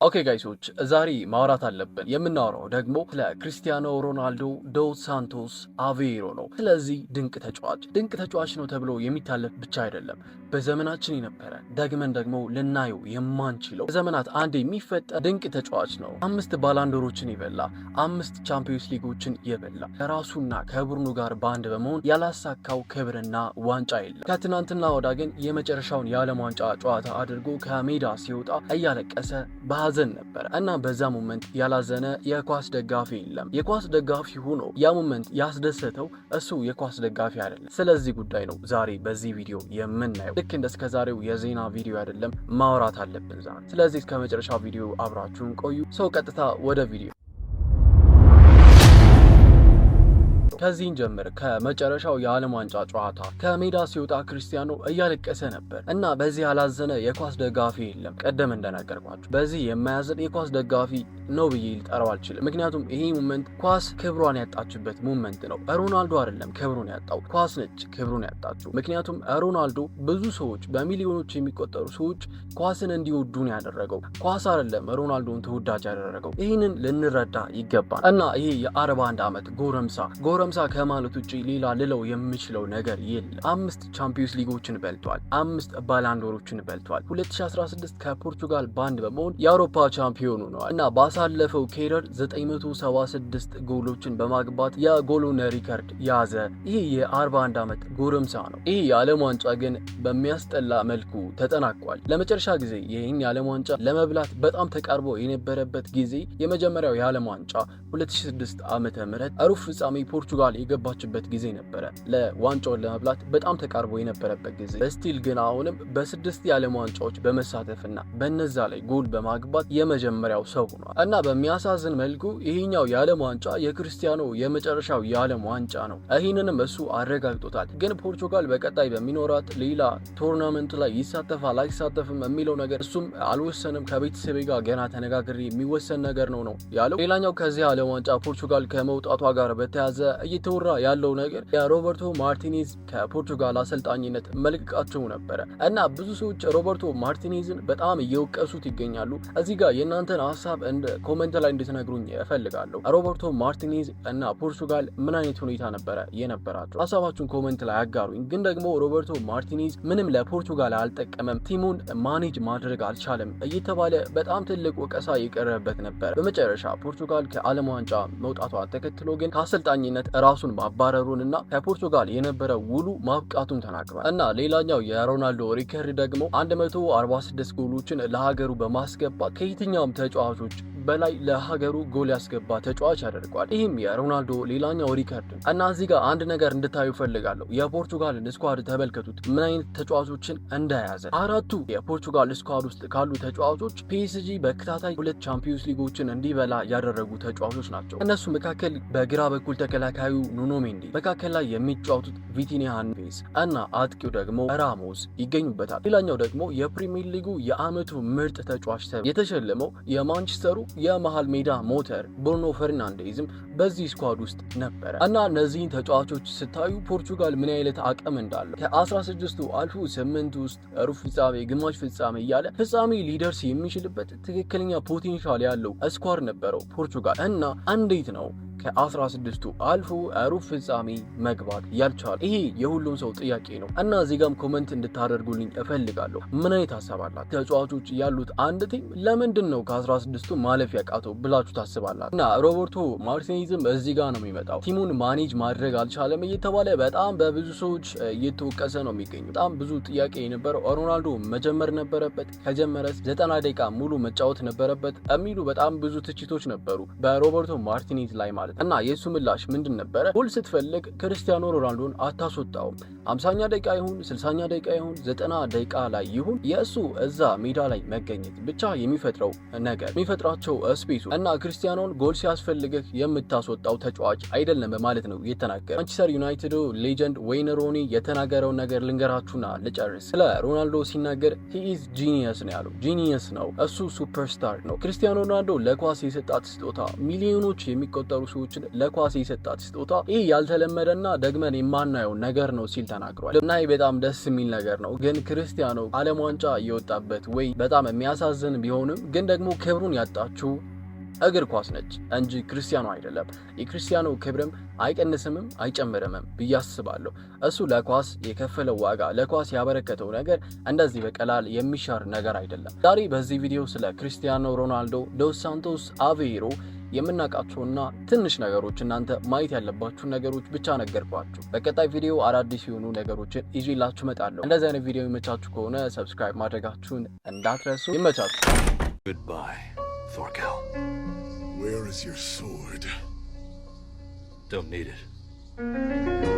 ኦኬ ጋይሶች ዛሬ ማውራት አለብን። የምናወራው ደግሞ ስለ ክሪስቲያኖ ሮናልዶ ዶስ ሳንቶስ አቬሮ ነው። ስለዚህ ድንቅ ተጫዋች ነው ተብሎ የሚታለፍ ብቻ አይደለም፣ በዘመናችን የነበረ ደግመን ደግሞ ልናየው የማንችለው በዘመናት አንድ የሚፈጠር ድንቅ ተጫዋች ነው። 5 ባላንዶሮችን የበላ 5 ቻምፒዮንስ ሊጎችን የበላ ከራሱና ከቡድኑ ጋር ባንድ በመሆን ያላሳካው ክብርና ዋንጫ የለም። ከትናንትና ወዳ ግን የመጨረሻውን የዓለም ዋንጫ ጨዋታ አድርጎ ከሜዳ ሲወጣ እያለቀሰ ሐዘን ነበር እና በዛ ሞመንት ያላዘነ የኳስ ደጋፊ የለም። የኳስ ደጋፊ ሆኖ ያ ሞመንት ያስደሰተው እሱ የኳስ ደጋፊ አይደለም። ስለዚህ ጉዳይ ነው ዛሬ በዚህ ቪዲዮ የምናየው። ልክ እንደ እስከዛሬው የዜና ቪዲዮ አይደለም፣ ማውራት አለብን ዛሬ። ስለዚህ እስከ መጨረሻው ቪዲዮ አብራችሁን ቆዩ። ሰው ቀጥታ ወደ ቪዲዮ ከዚህን ጀምር። ከመጨረሻው የዓለም ዋንጫ ጨዋታ ከሜዳ ሲወጣ ክርስቲያኖ እያለቀሰ ነበር እና በዚህ ያላዘነ የኳስ ደጋፊ የለም። ቀደም እንደነገርኳችሁ በዚህ የማያዘን የኳስ ደጋፊ ነው ብዬ ልጠራው አልችልም። ምክንያቱም ይሄ ሞመንት ኳስ ክብሯን ያጣችበት ሞመንት ነው። ሮናልዶ አይደለም ክብሩን ያጣው፣ ኳስ ነች ክብሩን ያጣችው። ምክንያቱም ሮናልዶ ብዙ ሰዎች በሚሊዮኖች የሚቆጠሩ ሰዎች ኳስን እንዲወዱን ያደረገው ኳስ አይደለም ሮናልዶን ተወዳጅ ያደረገው። ይህንን ልንረዳ ይገባል እና ይሄ የ41 ዓመት ጎረምሳ ከማለት ውጪ ሌላ ልለው የምችለው ነገር የለም። 5 ቻምፒዮንስ ሊጎችን በልቷል። 5 ባላንዶሮችን በልቷል። 2016 ከፖርቹጋል ባንድ በመሆን የአውሮፓ ቻምፒዮኑ ነው እና ባሳለፈው ኬሪየር 976 ጎሎችን በማግባት የጎሉን ሪከርድ ያዘ። ይሄ የ41 ዓመት ጎረምሳ ነው። ይሄ የዓለም ዋንጫ ግን በሚያስጠላ መልኩ ተጠናቋል። ለመጨረሻ ጊዜ ይህን የዓለም ዋንጫ ለመብላት በጣም ተቃርቦ የነበረበት ጊዜ የመጀመሪያው የዓለም ዋንጫ 2006 ዓመተ ምህረት ሩብ ፍጻሜ ፖርቹጋል የገባችበት ጊዜ ነበረ። ለዋንጫውን ለመብላት በጣም ተቃርቦ የነበረበት ጊዜ በስቲል ግን አሁንም በ6 የዓለም ዋንጫዎች በመሳተፍና በነዛ ላይ ጎል በማግባት የመጀመሪያው ሰው ሆኗል እና በሚያሳዝን መልኩ ይሄኛው የዓለም ዋንጫ የክርስቲያኖ የመጨረሻው የዓለም ዋንጫ ነው። ይህንንም እሱ አረጋግጦታል። ግን ፖርቹጋል በቀጣይ በሚኖራት ሌላ ቶርናመንት ላይ ይሳተፋል አይሳተፍም የሚለው ነገር እሱም አልወሰንም። ከቤተሰቤ ጋር ገና ተነጋግሬ የሚወሰን ነገር ነው ያለው። ሌላኛው ከዚህ ዓለም ዋንጫ ፖርቹጋል ከመውጣቷ ጋር በተያዘ እየተወራ ያለው ነገር የሮበርቶ ማርቲኔዝ ከፖርቹጋል አሰልጣኝነት መልቀቃቸው ነበረ እና ብዙ ሰዎች ሮበርቶ ማርቲኔዝን በጣም እየወቀሱት ይገኛሉ። እዚህ ጋር የእናንተን ሀሳብ ኮሜንት ላይ እንድትነግሩኝ እፈልጋለሁ። ሮበርቶ ማርቲኔዝ እና ፖርቹጋል ምን አይነት ሁኔታ ነበረ የነበራቸው? ሀሳባችሁን ኮሜንት ላይ አጋሩኝ። ግን ደግሞ ሮበርቶ ማርቲኔዝ ምንም ለፖርቹጋል አልጠቀመም፣ ቲሙን ማኔጅ ማድረግ አልቻለም እየተባለ በጣም ትልቅ ወቀሳ የቀረበበት ነበር። በመጨረሻ ፖርቹጋል ከዓለም ዋንጫ መውጣቷ ተከትሎ ግን ከአሰልጣኝነት ራሱን ማባረሩንና ከፖርቹጋል የነበረ ውሉ ማብቃቱን ተናግሯል እና ሌላኛው የሮናልዶ ሪከርድ ደግሞ 146 ጎሎችን ለሀገሩ በማስገባት ከየትኛውም ተጫዋቾች በላይ ለሀገሩ ጎል ያስገባ ተጫዋች ያደርገዋል። ይህም የሮናልዶ ሌላኛው ሪከርድ እና እዚህ ጋር አንድ ነገር እንድታዩ ፈልጋለሁ። የፖርቹጋልን ስኳድ ተመልከቱት ምን አይነት ተጫዋቾችን እንደያዘ። 4ቱ የፖርቹጋል ስኳድ ውስጥ ካሉ ተጫዋቾች ፒኤስጂ በተከታታይ 2 ቻምፒዮንስ ሊጎችን እንዲበላ ያደረጉ ተጫዋቾች ናቸው። እነሱ መካከል በግራ በኩል ተከላካዩ ኑኖ ሜንዲ፣ መካከል ላይ የሚጫወቱት ቪቲኒያ ኔቬዝ እና አጥቂው ደግሞ ራሞስ ይገኙበታል። ሌላኛው ደግሞ የፕሪሚየር ሊጉ የዓመቱ ምርጥ ተጫዋች የተሸለመው የማንቸስተሩ የመሃል ሜዳ ሞተር ብሩኖ ፈርናንዴዝም በዚህ ስኳድ ውስጥ ነበረ እና እነዚህን ተጫዋቾች ስታዩ ፖርቹጋል ምን አይነት አቅም እንዳለው ከ16ቱ አልፎ 8 ውስጥ ሩብ ፍጻሜ፣ ግማሽ ፍጻሜ እያለ ፍጻሜ ሊደርስ የሚችልበት ትክክለኛ ፖቴንሻል ያለው ስኳድ ነበረው ፖርቹጋል እና እንዴት ነው ከ16ቱ አልፎ ሩብ ፍጻሜ መግባት ያልቻለ? ይሄ የሁሉም ሰው ጥያቄ ነው እና እዚህ ጋርም ኮሜንት እንድታደርጉልኝ እፈልጋለሁ። ምን አይነት ሀሳብ አላችሁ? ተጫዋቾች ያሉት አንድ ቲም ለምንድን ነው ከ16ቱ ማለፍ ያቃተው ብላችሁ ታስባላችሁ? እና ሮበርቶ ማርቲኔዝም እዚህ ጋር ነው የሚመጣው። ቲሙን ማኔጅ ማድረግ አልቻለም እየተባለ በጣም በብዙ ሰዎች እየተወቀሰ ነው የሚገኙ። በጣም ብዙ ጥያቄ የነበረው ሮናልዶ መጀመር ነበረበት፣ ከጀመረስ 90 ደቂቃ ሙሉ መጫወት ነበረበት የሚሉ በጣም ብዙ ትችቶች ነበሩ በሮበርቶ ማርቲኔዝ ላይ ማለት እና የሱ ምላሽ ምንድን ነበረ? ጎል ስትፈልግ ክርስቲያኖ ሮናልዶን አታስወጣውም። 50ኛ ደቂቃ ይሁን 60ኛ ደቂቃ ይሁን 90 ደቂቃ ላይ ይሁን የእሱ እዛ ሜዳ ላይ መገኘት ብቻ የሚፈጥረው ነገር የሚፈጥራቸው ስፔሱ እና ክርስቲያኖን ጎል ሲያስፈልግህ የምታስወጣው ተጫዋች አይደለም በማለት ነው የተናገረ። ማንቸስተር ዩናይትድ ሌጀንድ ዌይን ሮኒ የተናገረውን ነገር ልንገራችሁና ልጨርስ። ስለ ሮናልዶ ሲናገር ሂ ኢዝ ጂኒየስ ነው ያለው። ጂኒየስ ነው እሱ፣ ሱፐርስታር ነው። ክርስቲያኖ ሮናልዶ ለኳስ የሰጣት ስጦታ ሚሊዮኖች የሚቆጠሩ ሰዎች ደጋፊዎችን ለኳስ የሰጣት ስጦታ ይህ ያልተለመደና ደግመን የማናየው ነገር ነው ሲል ተናግሯል። እና ይህ በጣም ደስ የሚል ነገር ነው። ግን ክርስቲያኖ ዓለም ዋንጫ እየወጣበት ወይ በጣም የሚያሳዝን ቢሆንም ግን ደግሞ ክብሩን ያጣችው እግር ኳስ ነች እንጂ ክርስቲያኖ አይደለም። የክርስቲያኖ ክብርም አይቀንስምም አይጨምርምም ብዬ አስባለሁ። እሱ ለኳስ የከፈለው ዋጋ ለኳስ ያበረከተው ነገር እንደዚህ በቀላል የሚሻር ነገር አይደለም። ዛሬ በዚህ ቪዲዮ ስለ ክርስቲያኖ ሮናልዶ ዶስ ሳንቶስ አቬሮ የምናውቃቸውና ትንሽ ነገሮች እናንተ ማየት ያለባችሁ ነገሮች ብቻ ነገርኳችሁ። በቀጣይ ቪዲዮ አዳዲስ የሆኑ ነገሮችን ይዤላችሁ እመጣለሁ። እንደዚህ አይነት ቪዲዮ ይመቻችሁ ከሆነ ሰብስክራይብ ማድረጋችሁን እንዳትረሱ። ይመቻችሁ። Goodbye, Thorkel. Where is your sword? Don't need it.